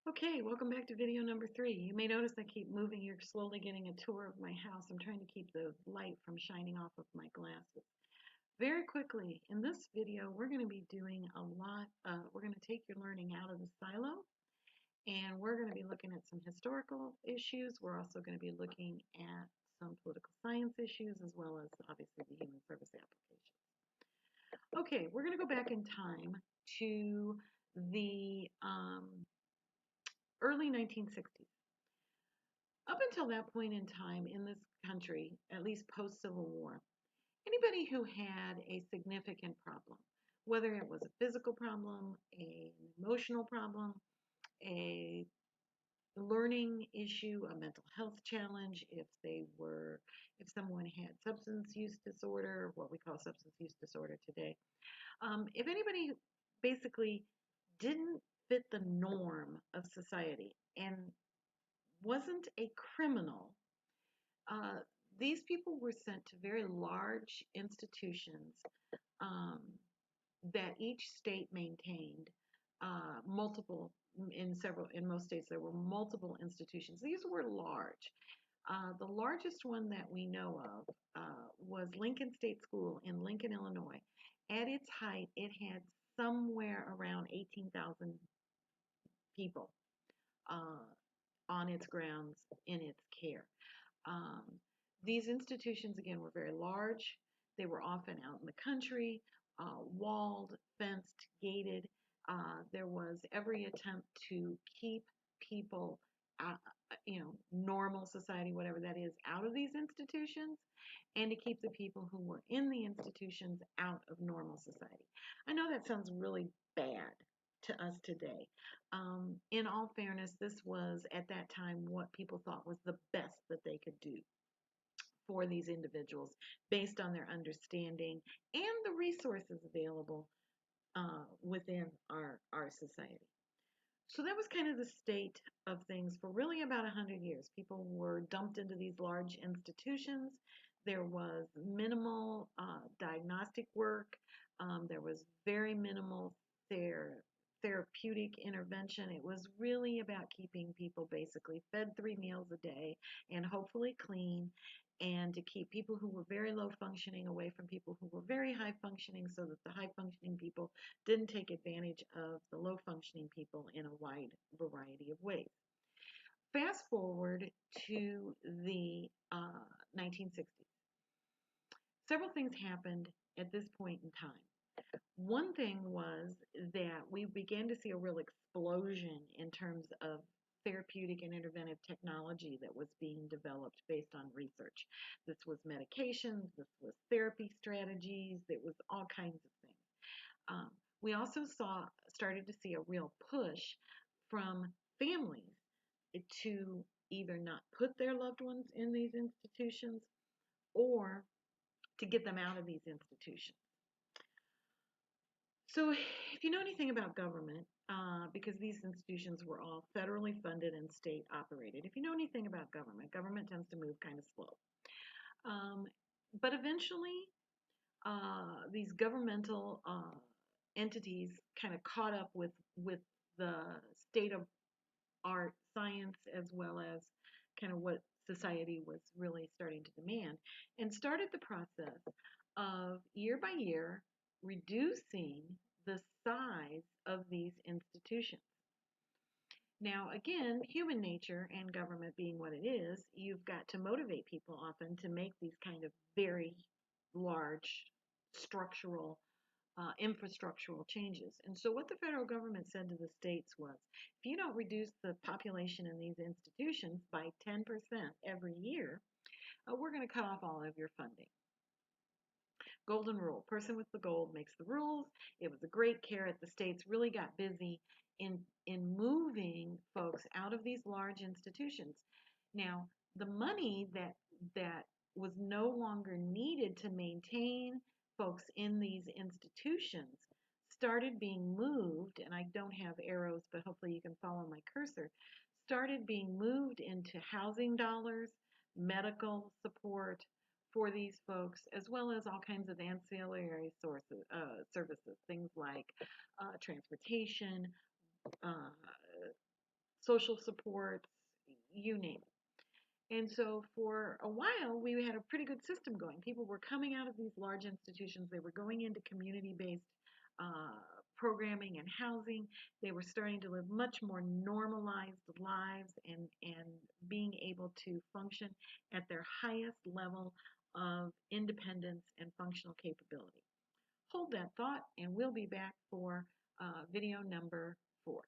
Okay, welcome back to video number 3. You may notice I keep moving. You're slowly getting a tour of my house. I'm trying to keep the light from shining off of my glasses. Very quickly, in this video, we're going to be doing we're going to take your learning out of the silo, and we're going to be looking at some historical issues. We're also going to be looking at some political science issues, as well as obviously the human service application. Okay, we're going to go back in time to the early 1960s. Up until that point in time in this country, at least post Civil War, anybody who had a significant problem, whether it was a physical problem, an emotional problem, a learning issue, a mental health challenge, if someone had substance use disorder, what we call substance use disorder today, if anybody basically didn't fit the norm of society and wasn't a criminal. Uh, these people were sent to very large institutions um, that each state maintained multiple. In most states, there were multiple institutions. These were large. The largest one that we know of was Lincoln State School in Lincoln, Illinois. At its height, it had somewhere around 18,000 people uh, on its grounds in its care. Um, these institutions, again, were very large. They were often out in the country, walled, fenced, gated. There was every attempt to keep people, normal society, whatever that is, out of these institutions, and to keep the people who were in the institutions out of normal society. I know that sounds really bad to us today. In all fairness, this was at that time what people thought was the best that they could do for these individuals based on their understanding and the resources available within our society. So that was kind of the state of things for really about 100 years. People were dumped into these large institutions. There was minimal diagnostic work. There was very minimal therapeutic intervention. It was really about keeping people basically fed 3 meals a day and hopefully clean, and to keep people who were very low functioning away from people who were very high functioning, so that the high functioning people didn't take advantage of the low functioning people in a wide variety of ways. Fast forward to the 1960s. Several things happened at this point in time. One thing was that we began to see a real explosion in terms of therapeutic and interventive technology that was being developed based on research. This was medications, this was therapy strategies, it was all kinds of things. Um, we also started to see a real push from families to either not put their loved ones in these institutions or to get them out of these institutions. So, if you know anything about government, because these institutions were all federally funded and state operated, if you know anything about government, government tends to move kind of slow. Um, but eventually, these governmental entities kind of caught up with the state of art science, as well as kind of what society was really starting to demand, and started the process of year by year reducing the size of these institutions. Now, again, human nature and government being what it is, you've got to motivate people often to make these kind of very large structural, infrastructural changes. And so, what the federal government said to the states was, if you don't reduce the population in these institutions by 10% every year, we're going to cut off all of your funding. Golden rule. Person with the gold makes the rules. It was a great carrot. The states really got busy in moving folks out of these large institutions. Now, the money that was no longer needed to maintain folks in these institutions started being moved, and I don't have arrows, but hopefully you can follow my cursor, started being moved into housing dollars, medical support for these folks, as well as all kinds of ancillary services, things like transportation, uh, social supports, you name it. And so for a while, we had a pretty good system going. People were coming out of these large institutions. They were going into community-based uh, programming and housing. They were starting to live much more normalized lives and being able to function at their highest level of independence and functional capability. Hold that thought, and we'll be back for video number 4.